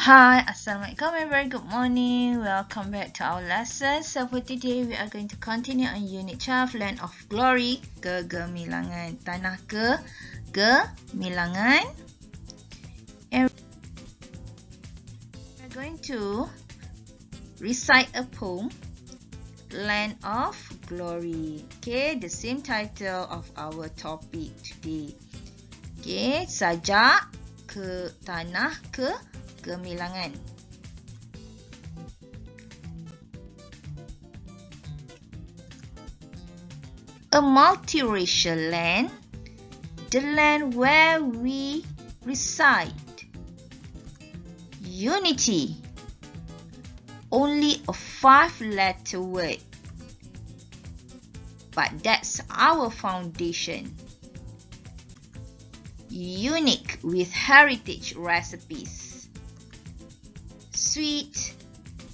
Hi, Assalamualaikum and very good morning. Welcome back to our lesson. So for today, we are going to continue on Unit 12, Land of Glory, Kegemilangan. Tanah Kegemilangan. And we're going to recite a poem, Land of Glory. Okay, the same title of our topic today. Okay, sajak ke tanah kegemilangan. A multiracial land, the land where we reside. Unity, only a 5-letter word, but that's our foundation. Unique with heritage recipes. Sweet,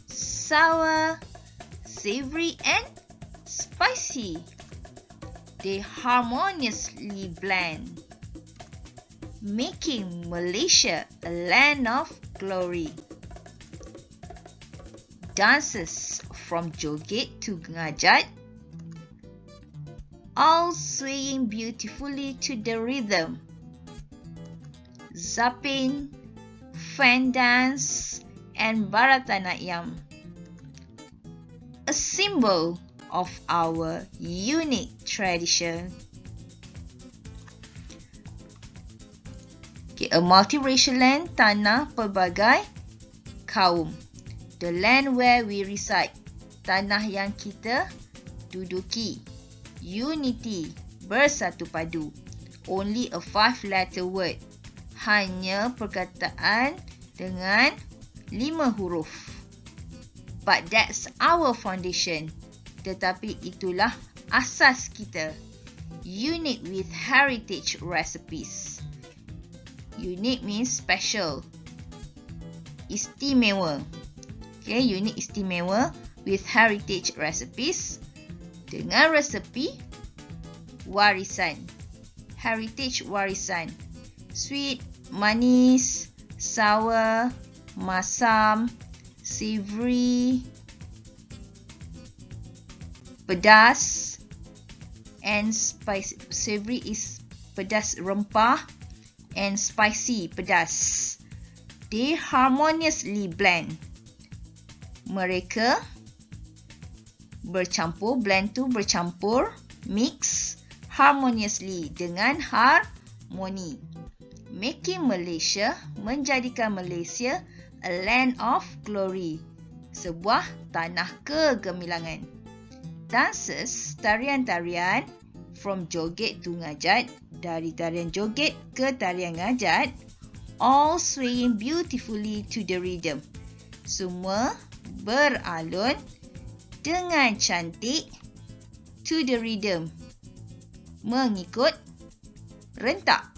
sour, savory and spicy. They harmoniously blend, making Malaysia a land of glory. Dances from joget to ngajat, all swaying beautifully to the rhythm. Zapping, fan dance, and Bharatanatyam, a symbol of our unique tradition. Okay, a multiracial land, tanah pelbagai kaum. The land where we reside, tanah yang kita duduki. Unity, bersatu padu. Only a 5-letter word. Hanya perkataan dengan 5 huruf. But that's our foundation. Tetapi itulah asas kita. Unique with heritage recipes. Unique means special. Istimewa. Okay, unique istimewa with heritage recipes. Dengan resepi warisan. Heritage warisan. Sweet, manis, sour, masam, savory, pedas, and spicy. Savory is pedas rempah, and spicy pedas. They harmoniously blend. Mereka bercampur, blend tu bercampur, mix harmoniously dengan harmoni. Making Malaysia, menjadikan Malaysia a land of glory, sebuah tanah kegemilangan. Dances, tarian-tarian, from joget to ngajat, dari tarian joget ke tarian ngajat, all swaying beautifully to the rhythm. Semua beralun dengan cantik to the rhythm, mengikut rentak.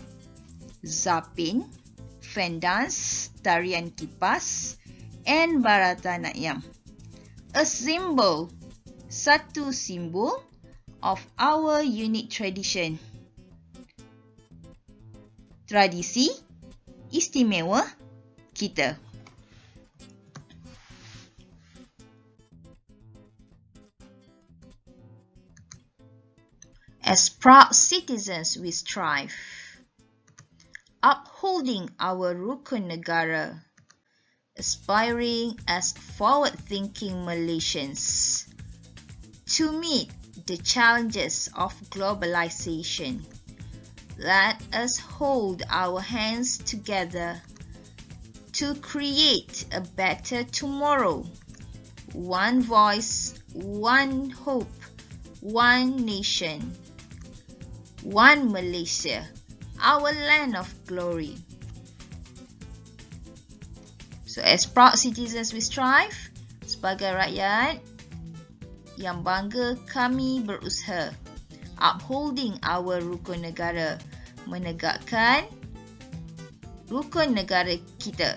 Zapping, fan dance, tarian kipas, and Bharatanatyam. A symbol, satu simbol of our unique tradition. Tradisi istimewa kita. As proud citizens, we strive, upholding our rukun negara, aspiring as forward-thinking Malaysians to meet the challenges of globalization. Let us hold our hands together to create a better tomorrow. One voice, one hope, one nation, one Malaysia, our land of glory. So as proud citizens we strive, sebagai rakyat yang bangga kami berusaha, upholding our rukun negara, menegakkan rukun negara kita,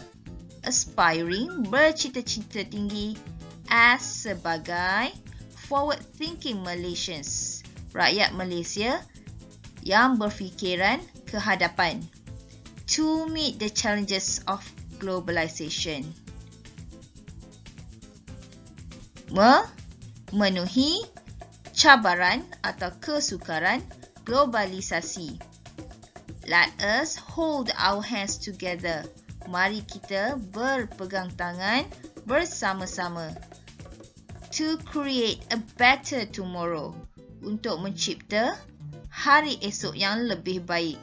aspiring, bercita-cita tinggi, as sebagai forward-thinking Malaysians, rakyat Malaysia yang berfikiran ke hadapan, to meet the challenges of globalization. Memenuhi cabaran atau kesukaran globalisasi. Let us hold our hands together. Mari kita berpegang tangan bersama-sama. To create a better tomorrow. Untuk mencipta hari esok yang lebih baik.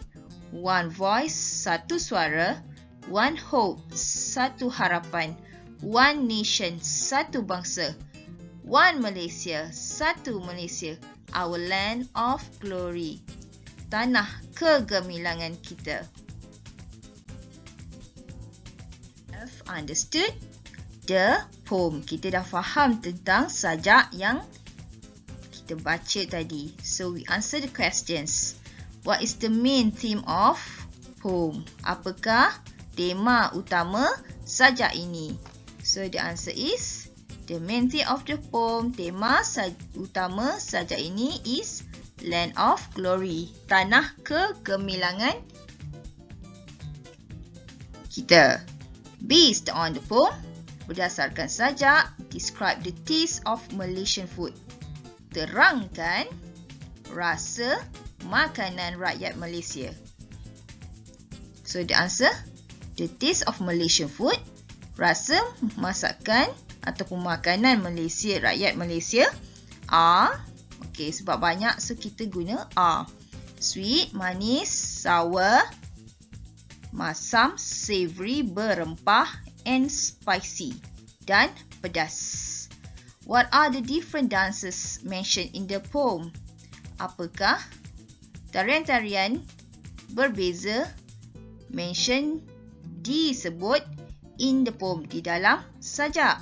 One voice, satu suara. One hope, satu harapan. One nation, satu bangsa. One Malaysia, satu Malaysia. Our land of glory. Tanah kegemilangan kita. Have understood the poem. Kita dah faham tentang sajak yang kita baca tadi. So we answer the questions. What is the main theme of poem? Apakah tema utama sajak ini? So the answer is the main theme of the poem. Tema utama sajak ini is land of glory. Tanah kegemilangan kita. Based on the poem, berdasarkan sajak, describe the taste of Malaysian food. Terangkan rasa makanan rakyat Malaysia. So the answer, the taste of Malaysian food, rasa masakan ataupun makanan Malaysia, rakyat Malaysia are, okay, sebab banyak so kita guna are. Sweet, manis, sour, masam, savoury, berempah and spicy dan pedas. What are the different dances mentioned in the poem? Apakah tarian-tarian berbeza mention disebut in the poem di dalam sajak?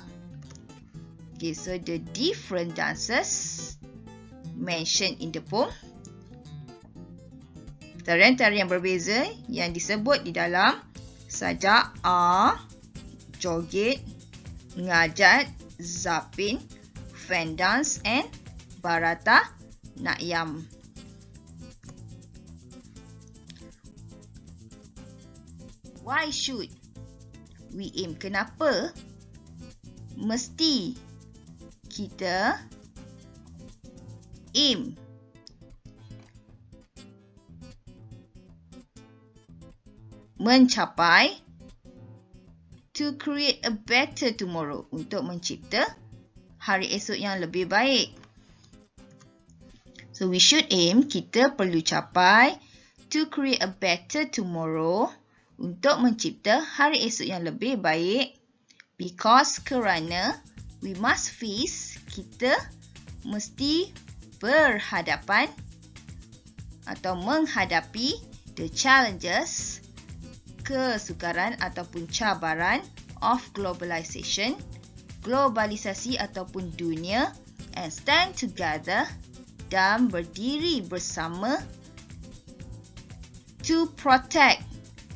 Okay, so the different dances mentioned in the poem. Tarian-tarian berbeza yang disebut di dalam sajak are joget, ngajat, zapin, fan dance and barata nakyam. Why should we aim? Kenapa mesti kita aim? Mencapai, to create a better tomorrow, untuk mencipta hari esok yang lebih baik. So we should aim, kita perlu capai, to create a better tomorrow, untuk mencipta hari esok yang lebih baik. Because, kerana, we must face, kita mesti berhadapan atau menghadapi the challenges, kesukaran ataupun cabaran of globalization, globalisasi ataupun dunia, and stand together, dan berdiri bersama, to protect,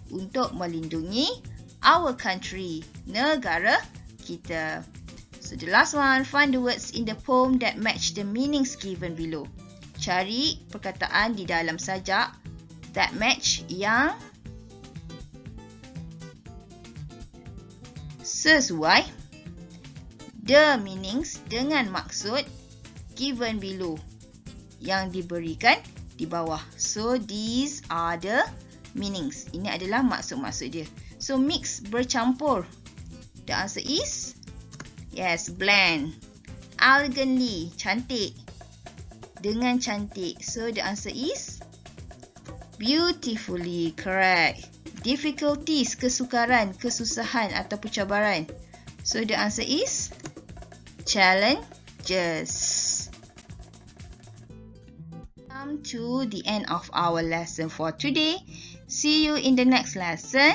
untuk melindungi our country, negara kita. So the last one, find the words in the poem that match the meanings given below. Cari perkataan di dalam sajak that match, yang sesuai the meanings dengan maksud given below, yang diberikan di bawah. So these are the meanings. Ini adalah maksud-maksud dia. So mix, bercampur. The answer is yes, blend. Elegantly, cantik. Dengan cantik. So the answer is beautifully, correct. Difficulties, kesukaran, kesusahan atau cabaran. So the answer is challenges. Come to the end of our lesson for today. See you in the next lesson.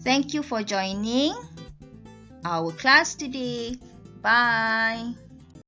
Thank you for joining our class today. Bye.